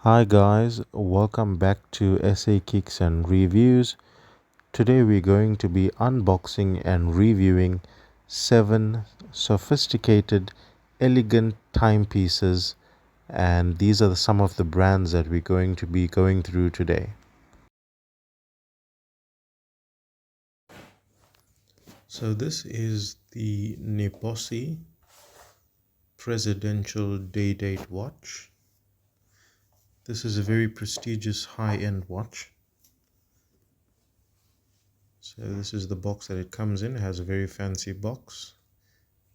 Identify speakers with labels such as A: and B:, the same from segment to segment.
A: Hi guys, welcome back to SA Kicks and Reviews. Today we're going to be unboxing and reviewing 7 sophisticated, elegant timepieces, and these are some of the brands that we're going to be going through today. So this is the Nibosi Presidential Day Date Watch. This is a very prestigious high-end watch. So this is the box that it comes in. It has a very fancy box.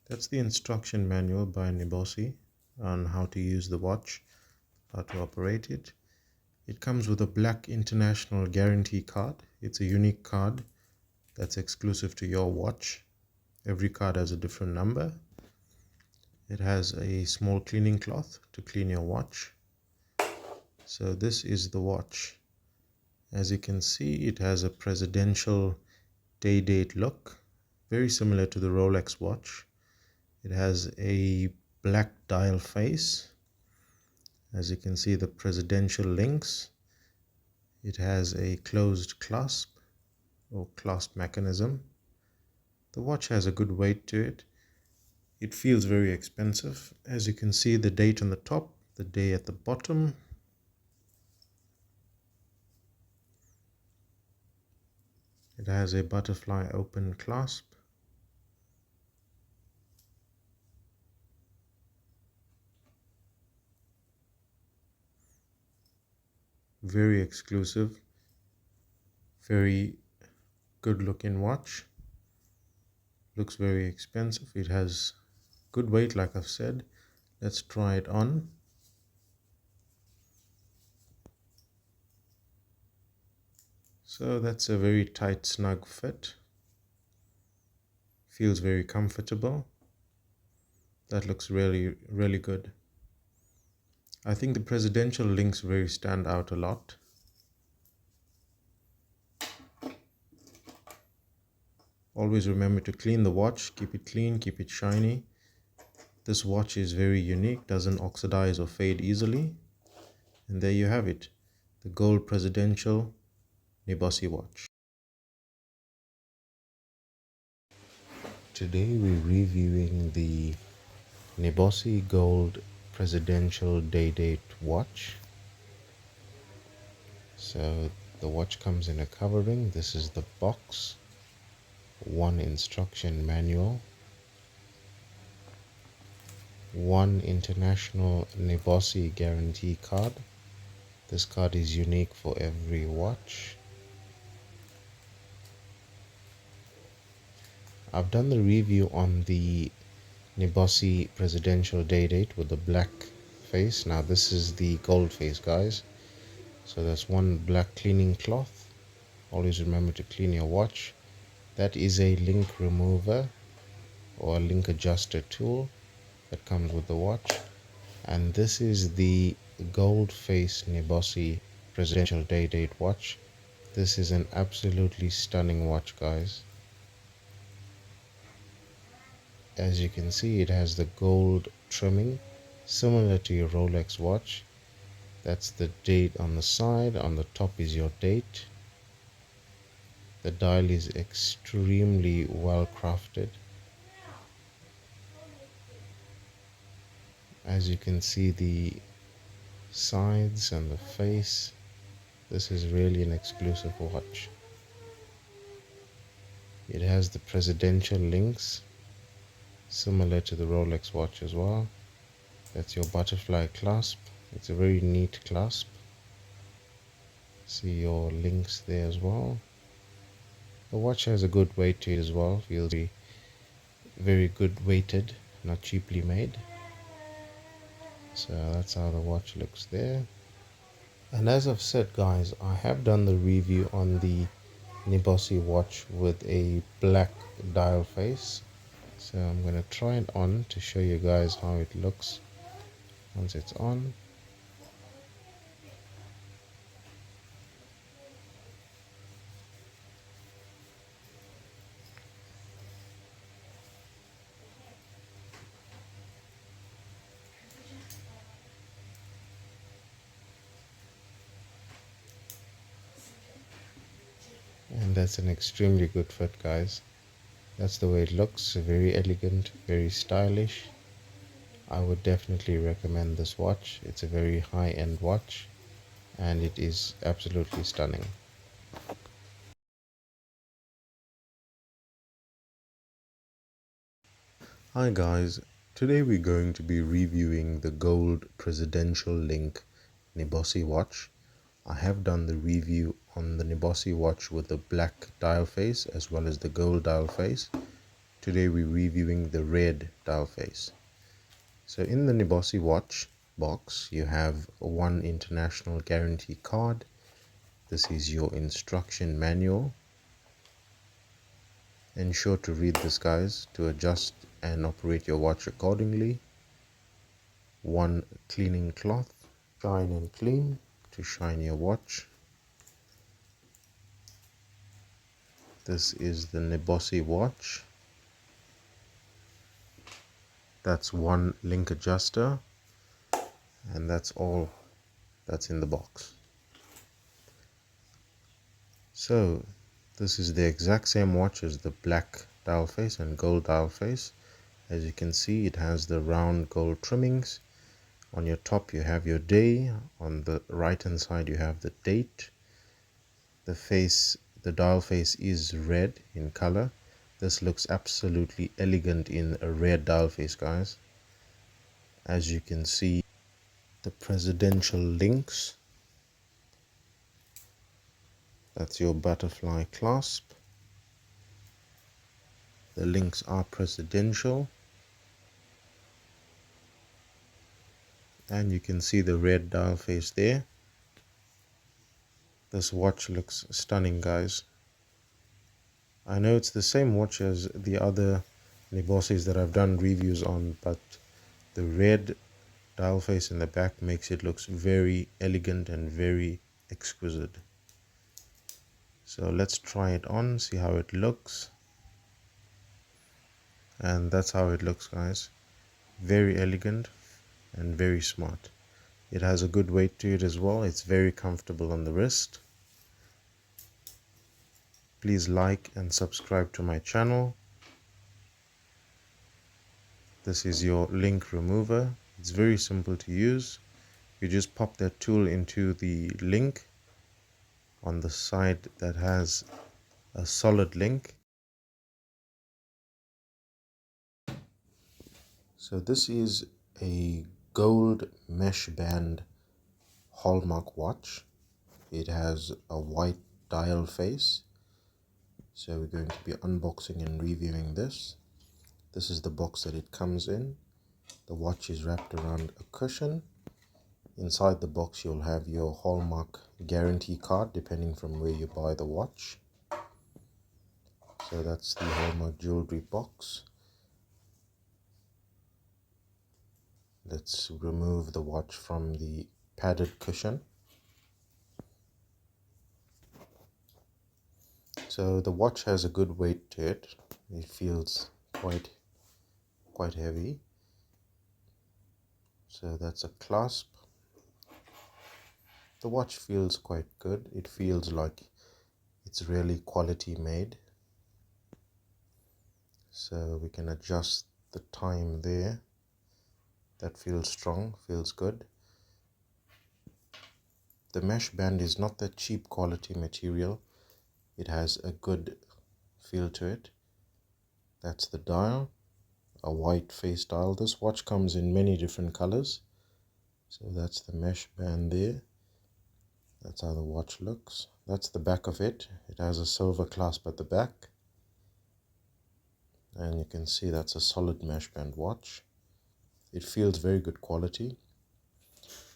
A: That's the instruction manual by Nibosi on how to use the watch, how to operate it. It comes with a black international guarantee card. It's a unique card that's exclusive to your watch. Every card has a different number. It has a small cleaning cloth to clean your watch. So this is the watch. As you can see, it has a presidential day date look, very similar to the Rolex watch. It has a black dial face. As you can see, the presidential links. It has a closed clasp or clasp mechanism. The watch has a good weight to it. It feels very expensive. As you can see, the date on the top, the day at the bottom. It has a butterfly open clasp. Very exclusive, very good looking watch. Looks very expensive. It has good weight, like I've said. Let's try it on. So that's a very tight, snug fit. Feels very comfortable. That looks really, really good. I think the presidential links very stand out a lot. Always remember to clean the watch, keep it clean, keep it shiny. This watch is very unique, doesn't oxidize or fade easily. And there you have it, the gold presidential Nibosi watch. Today we're reviewing the Nibosi Gold Presidential Day Date watch. So the watch comes in a covering. This is the box. One instruction manual. One international Nibosi guarantee card. This card is unique for every watch. I've done the review on the Nibosi Presidential Day Date with the black face. Now this is the gold face, guys. So that's one black cleaning cloth. Always remember to clean your watch. That is a link remover or a link adjuster tool that comes with the watch. And this is the gold face Nibosi Presidential Day Date watch. This is an absolutely stunning watch, guys. As you can see, it has the gold trimming similar to your Rolex watch. That's the date on the side. On the top is your date. The dial is extremely well crafted. As you can see, the sides and the face. This is really an exclusive watch. It has the presidential links similar to the Rolex watch as well. That's your butterfly clasp. It's a very neat clasp. See your links there as well. The watch has a good weight to it as well. Feels very good weighted, not cheaply made. So that's how the watch looks there. And as I've said, guys, I have done the review on the Nibosi watch with a black dial face. So I'm going to try it on to show you guys how it looks once it's on. that's an extremely good fit, guys. That's the way it looks, very elegant, very stylish. I would definitely recommend this watch. It's a very high-end watch and it is absolutely stunning. Hi guys, today we're going to be reviewing the gold presidential link Nibosi watch. I have done the review on the Nibosi watch with the black dial face as well as the gold dial face. Today we're reviewing the red dial face. So in the Nibosi watch box you have one international guarantee card. This is your instruction manual. Ensure to read this, guys, to adjust and operate your watch accordingly. One cleaning cloth, shine and clean, to shine your watch. This is the Nibosi watch. That's one link adjuster, and that's all that's in the box. So this is the exact same watch as the black dial face and gold dial face. As you can see, it has the round gold trimmings. On your top you have your day, on the right hand side you have the date. The dial face is red in color. This looks absolutely elegant in a red dial face, guys. As you can see, the presidential links. That's your butterfly clasp. The links are presidential. And you can see the red dial face there. This watch looks stunning, guys. I know it's the same watch as the other Nibosis that I've done reviews on, but the red dial face in the back makes it look very elegant and very exquisite. So let's try it on, see how it looks. And that's how it looks, guys. Very elegant and very smart. It has a good weight to it as well. It's very comfortable on the wrist. Please like and subscribe to my channel. This is your link remover. It's very simple to use. You just pop that tool into the link on the side that has a solid link. So this is a gold mesh band Hallmark watch. It has a white dial face. So we're going to be unboxing and reviewing this. This is the box that it comes in. The watch is wrapped around a cushion. Inside the box you'll have your Hallmark guarantee card depending from where you buy the watch. So that's the Hallmark jewelry box. Let's remove the watch from the padded cushion. So the watch has a good weight to it. It feels quite heavy. So that's a clasp. The watch feels quite good. It feels like it's really quality made. So we can adjust the time there. That feels strong, feels good. The mesh band is not that cheap quality material. It has a good feel to it. That's the dial, a white face dial. This watch comes in many different colors. So that's the mesh band there. That's how the watch looks. That's the back of it. It has a silver clasp at the back. And you can see that's a solid mesh band watch. It feels very good quality.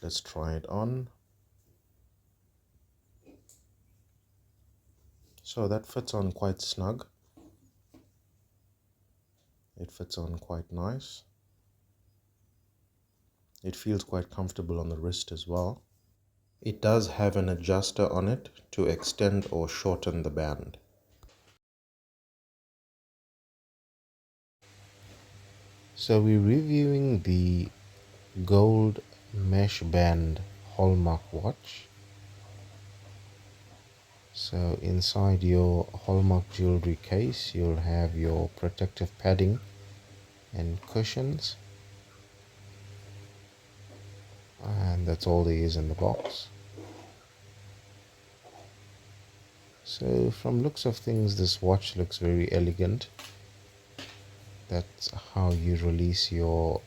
A: Let's try it on. So that fits on quite snug. It fits on quite nice. It feels quite comfortable on the wrist as well. It does have an adjuster on it to extend or shorten the band. So we're reviewing the gold mesh band Hallmark watch. So inside your Hallmark jewelry case, you'll have your protective padding and cushions, and that's all there is in the box. So from looks of things, this watch looks very elegant. That's how you release your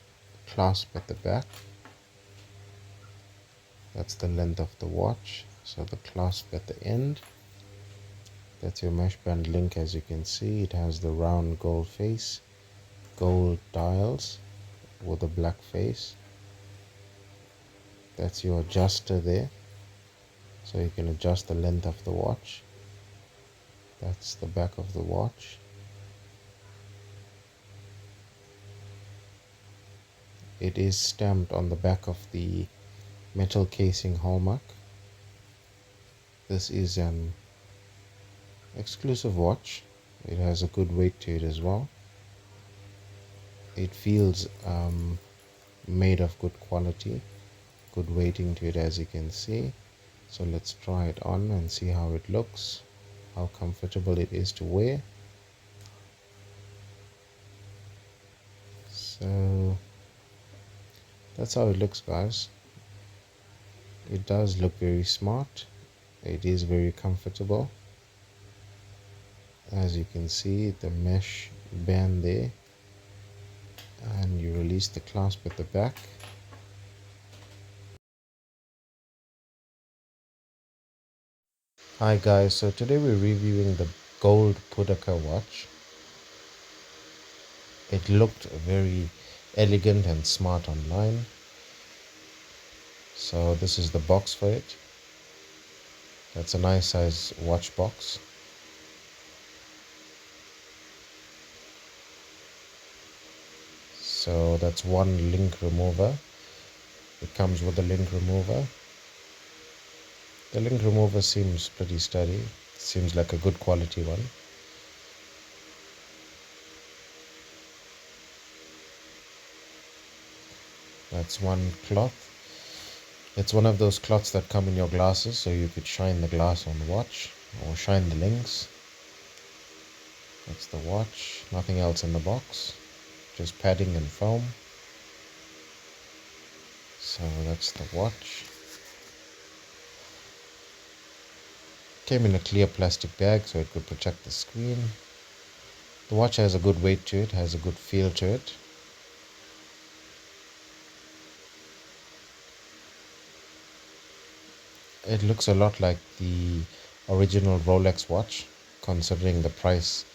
A: clasp at the back. That's the length of the watch. So the clasp at the end. That's your mesh band link. As you can see, it has the round gold face, gold dials with a black face. That's your adjuster there, so you can adjust the length of the watch. That's the back of the watch. It is stamped on the back of the metal casing Hallmark. This is an exclusive watch. It has a good weight to it as well. It feels made of good quality, good weighting to it, as you can see. So let's try it on and see how it looks, how comfortable it is to wear. So that's how it looks, guys. It does look very smart. It is very comfortable. As you can see, the mesh band there, and you release the clasp at the back. Hi guys, so today we're reviewing the gold Poedagar watch. It looked very elegant and smart online. So this is the box for it. That's a nice size watch box. So that's one link remover. It comes with a link remover. The link remover seems pretty sturdy. Seems like a good quality one. That's one cloth. It's one of those cloths that come in your glasses, so you could shine the glass on the watch or shine the links. That's the watch. Nothing else in the box, just padding and foam. So that's the watch. Came in a clear plastic bag so it could protect the screen. The watch has a good weight to it, has a good feel to it. It looks a lot like the original Rolex watch. Considering the price,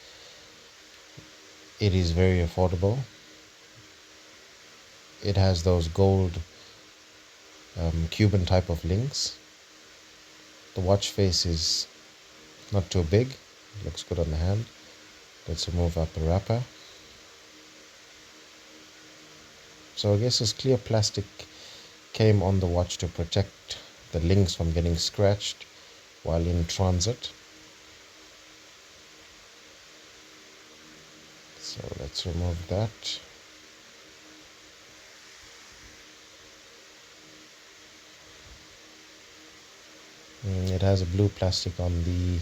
A: it is very affordable. It has those gold Cuban type of links. The watch face is not too big. It looks good on the hand. Let's remove out the wrapper. So I guess this clear plastic came on the watch to protect the links from getting scratched while in transit. So let's remove that. It has a blue plastic on the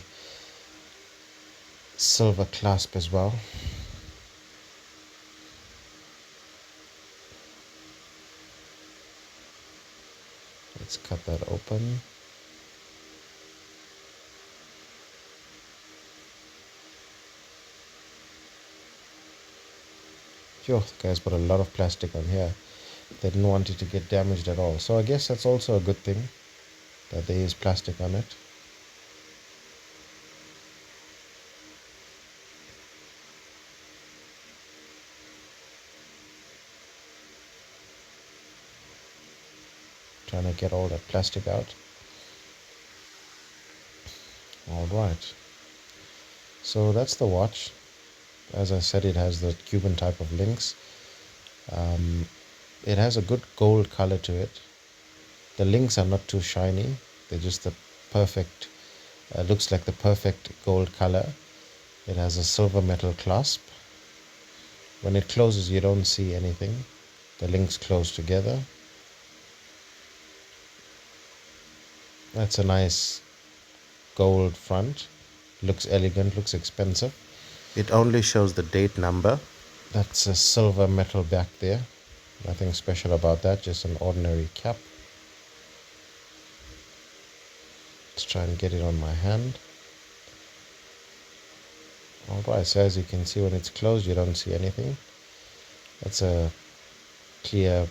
A: silver clasp as well. Let's cut that open. Phew, the guys put a lot of plastic on here. They didn't want it to get damaged at all. So I guess that's also a good thing, that there is plastic on it. Trying to get all that plastic out. Alright. So that's the watch. As I said, it has the Cuban type of links. It has a good gold color to it. The links are not too shiny. They're just the perfect, looks like the perfect gold color. It has a silver metal clasp. When it closes, you don't see anything. The links close together. That's a nice gold front. Looks elegant, looks expensive. It only shows the date number. That's a silver metal back there. Nothing special about that, just an ordinary cap. Let's try and get it on my hand. Alright, so as you can see, when it's closed you don't see anything. That's a clear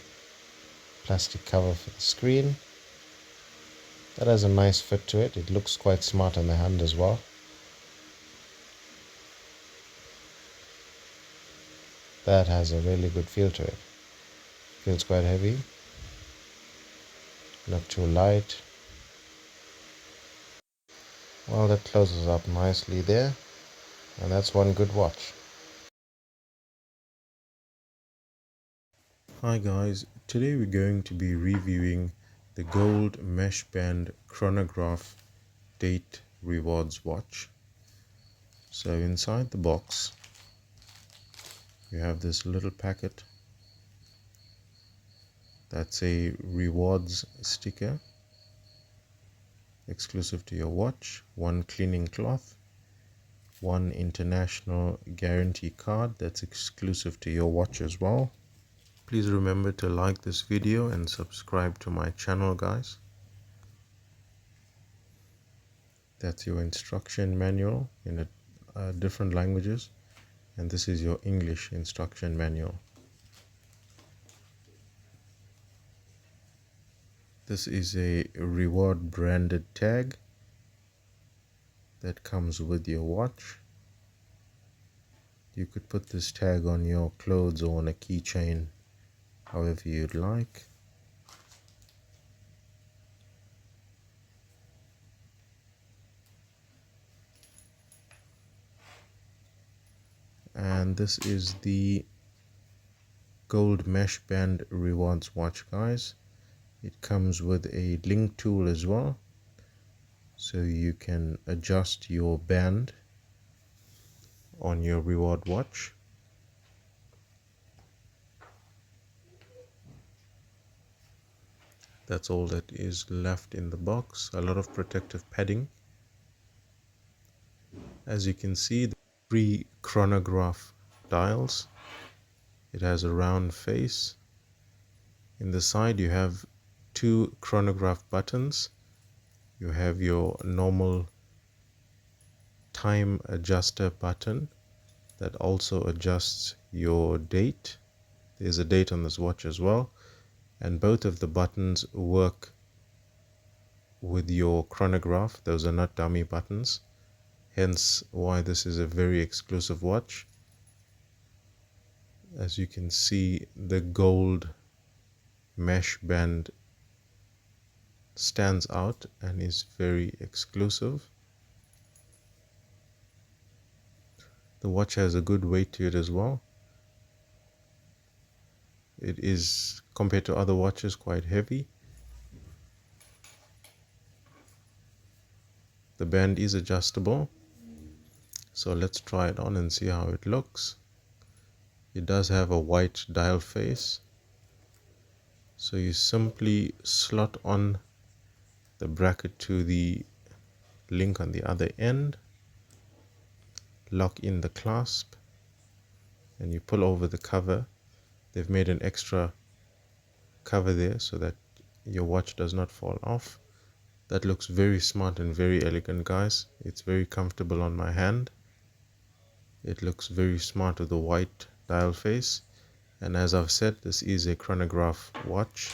A: plastic cover for the screen. That has a nice fit to it. It looks quite smart on the hand as well. That has a really good feel to it. Feels quite heavy, not too light. Well, that closes up nicely there, and that's one good watch. Hi guys, today we're going to be reviewing the gold mesh band chronograph date rewards watch. So inside the box you have this little packet. That's a rewards sticker exclusive to your watch, one cleaning cloth, one international guarantee card that's exclusive to your watch as well. Please remember to like this video and subscribe to my channel, guys. That's your instruction manual in different languages, and this is your English instruction manual. This is a reward branded tag that comes with your watch. You could put this tag on your clothes or on a keychain, however you'd like. And this is the gold mesh band rewards watch, guys. It comes with a link tool as well, so you can adjust your band on your reward watch. That's all that is left in the box. A lot of protective padding. As you can see, the 3 chronograph dials. It has a round face. In the side you have 2 chronograph buttons. You have your normal time adjuster button that also adjusts your date. There's a date on this watch as well, and both of the buttons work with your chronograph. Those are not dummy buttons, hence why this is a very exclusive watch. As you can see, the gold mesh band stands out and is very exclusive. The watch has a good weight to it as well. It is, compared to other watches, quite heavy. The band is adjustable, so let's try it on and see how it looks. It does have a white dial face, so you simply slot on the bracket to the link on the other end, lock in the clasp, and you pull over the cover. They've made an extra cover there so that your watch does not fall off. That looks very smart and very elegant, guys. It's very comfortable on my hand. It looks very smart with the white dial face, and as I've said, this is a chronograph watch.